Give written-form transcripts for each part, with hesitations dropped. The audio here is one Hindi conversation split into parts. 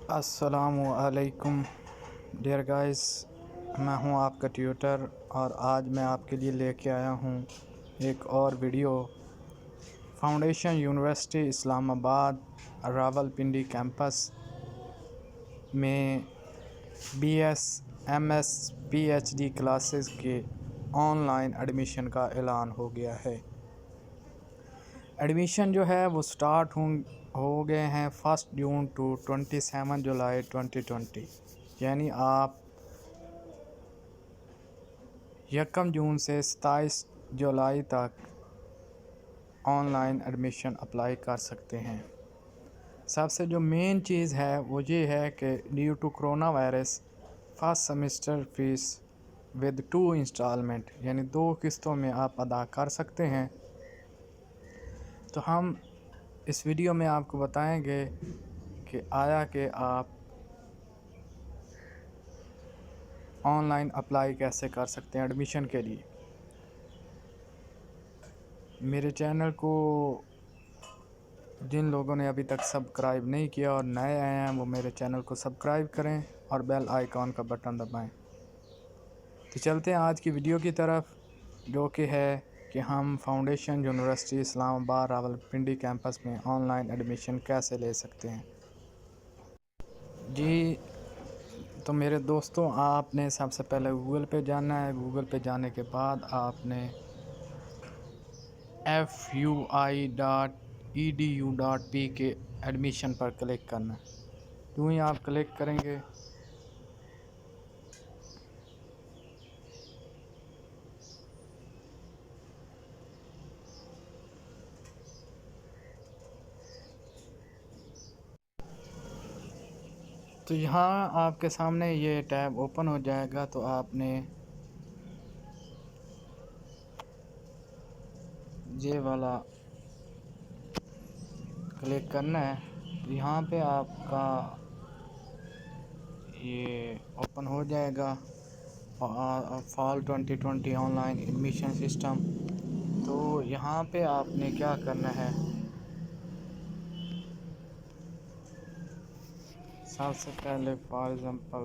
अस्सलामुअलैकुम डियर गाइस, मैं हूं आपका ट्यूटर और आज मैं आपके लिए लेके आया हूं एक और video. Foundation university Islamabad Rawalpindi campus में बीएस, एमएस, पीएचडी क्लासेस के ऑनलाइन एडमिशन का ऐलान हो गया है। एडमिशन जो है वो स्टार्ट हो गए हैं 1 जून टू 27 जुलाई 2020, यानी आप 1 जून से 27 जुलाई तक ऑनलाइन एडमिशन अप्लाई कर सकते हैं। सबसे जो मेन चीज़ है वो ये है कि due to corona virus first semester fees with 2 instalment यानी 2 किस्तों में आप अदा कर सकते हैं। तो हम इस वीडियो में आपको बताएंगे कि आप ऑनलाइन अप्लाई कैसे कर सकते हैं एडमिशन के लिए। मेरे चैनल को जिन लोगों ने अभी तक सब्सक्राइब नहीं किया और नए आए हैं वो मेरे चैनल को सब्सक्राइब करें और बेल आइकॉन का बटन दबाएं। तो चलते हैं आज की वीडियो की तरफ, जो कि है कि हम foundation university Islamabad Rawalpindi campus में ऑनलाइन एडमिशन कैसे ले सकते हैं। जी तो मेरे दोस्तों, आपने सबसे पहले गूगल पे जाना है। गूगल पे जाने के बाद आपने fui.edu.p के एडमिशन पर क्लिक करना है। यूँ ही आप क्लिक करेंगे तो यहाँ आपके सामने ये टैब ओपन हो जाएगा। तो आपने ये वाला क्लिक करना है। यहाँ पे आपका ये ओपन हो जाएगा फॉल 2020 ऑनलाइन एडमिशन सिस्टम। तो यहाँ पे आपने क्या करना है, सबसे पहले फॉर एग्ज़ाम्पल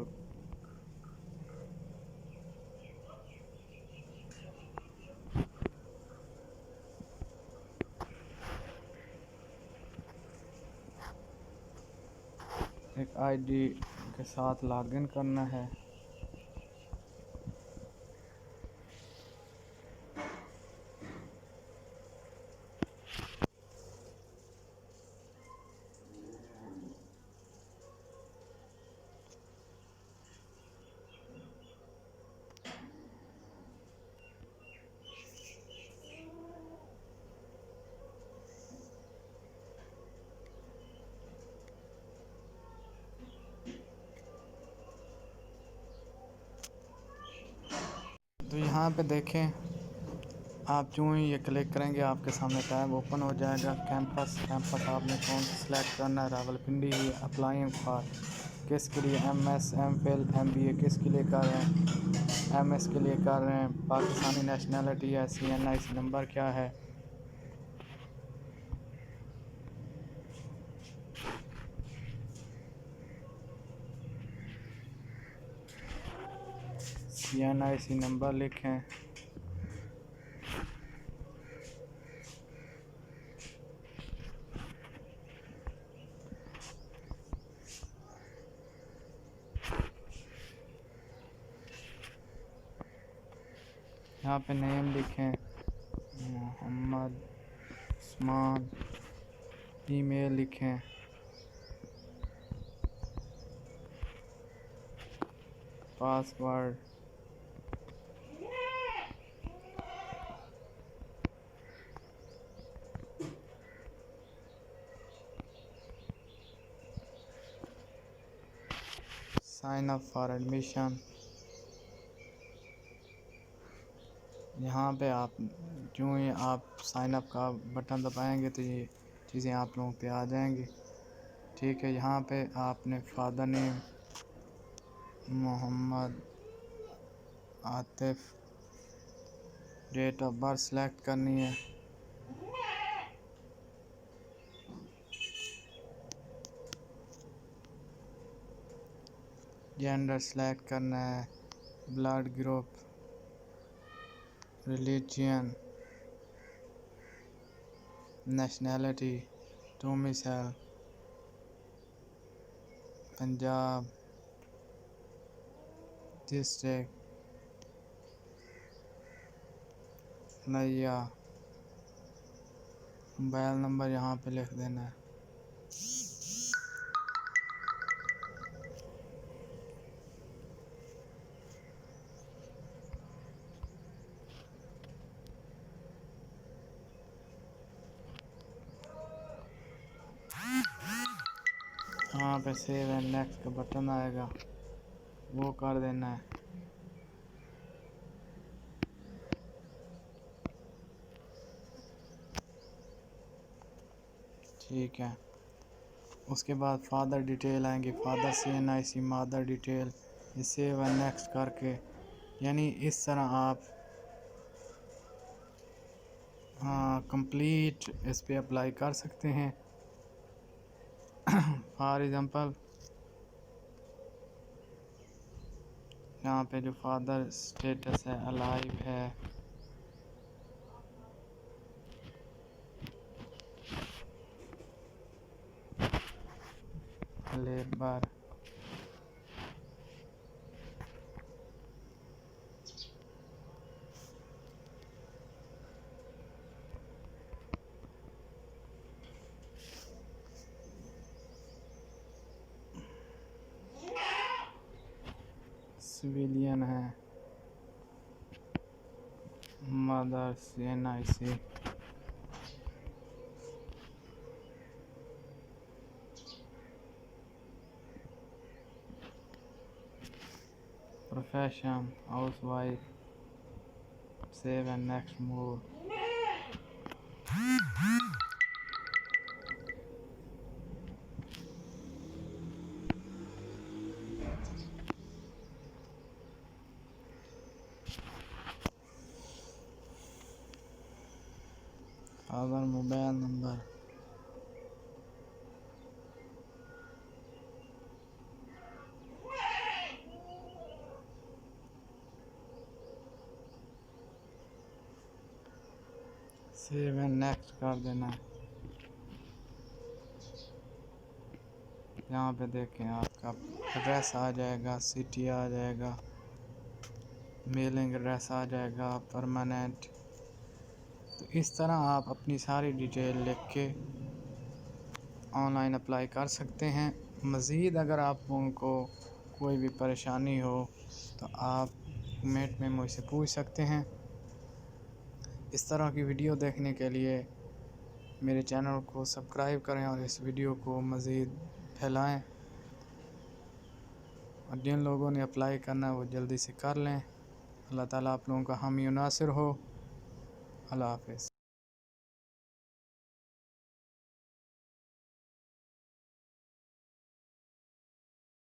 एक आईडी के साथ लॉगिन करना है। तो यहाँ पे देखें, आप जो ही ये क्लिक करेंगे आपके सामने टैब ओपन हो जाएगा। कैंपस आपने कौन सा सिलेक्ट करना है, रावलपिंडी। अप्लाइंग फॉर किसके लिए, एमएस, एमफिल, एमबीए किसके लिए कर रहे हैं, एमएस के लिए कर रहे हैं, पाकिस्तानी नेशनैलिटी है, सीएनआईसी नंबर क्या है, सीएनआईसी नंबर लिखें। यहाँ पे नेम लिखें मोहम्मद उस्मान। ईमेल लिखें, password, sign up for admission. यहाँ पे आप जो ही आप साइन अप का बटन दबाएंगे तो ये चीज़ें आप लोगों पे आ जाएंगी। ठीक है, यहाँ पे आपने father name Mohammad Atif, date of birth select करनी है। जेंडर सेलेक्ट करना है, blood group, religion, nationality, domicile, Punjab, district, नैया, मोबाइल नंबर यहाँ पे लिख देना है। यहाँ पे सेव एंड नेक्स्ट का बटन आएगा, वो कर देना है। ठीक है, उसके बाद फादर डिटेल आएंगे, फादर CNIC, मदर डिटेल, इसे व नेक्स्ट करके, यानी इस तरह आप कंप्लीट इस पे अप्लाई कर सकते हैं। फॉर एग्ज़ाम्पल यहाँ पे जो फादर स्टेटस है, अलाइव है, लेबर, सिविलियन है, mother CNIC, profession housewife, save and next move. Father mobile number, save and next कर देना है। यहाँ पे देखें आपका एड्रेस आ जाएगा, सिटी आ जाएगा, मेलिंग एड्रेस आ जाएगा, परमानेंट। तो इस तरह आप अपनी सारी डिटेल लिख के ऑनलाइन अप्लाई कर सकते हैं। मज़ीद अगर आप उनको कोई भी परेशानी हो तो आप कमेंट में मुझसे पूछ सकते हैं। इस तरह की वीडियो देखने के लिए मेरे चैनल को सब्सक्राइब करें और इस वीडियो को मज़ीद फैलाएं, और जिन लोगों ने अप्लाई करना है वो जल्दी से कर लें। अल्लाह ताला आप लोगों का हामी नासिर हो। अल्लाह हाफ़िज़।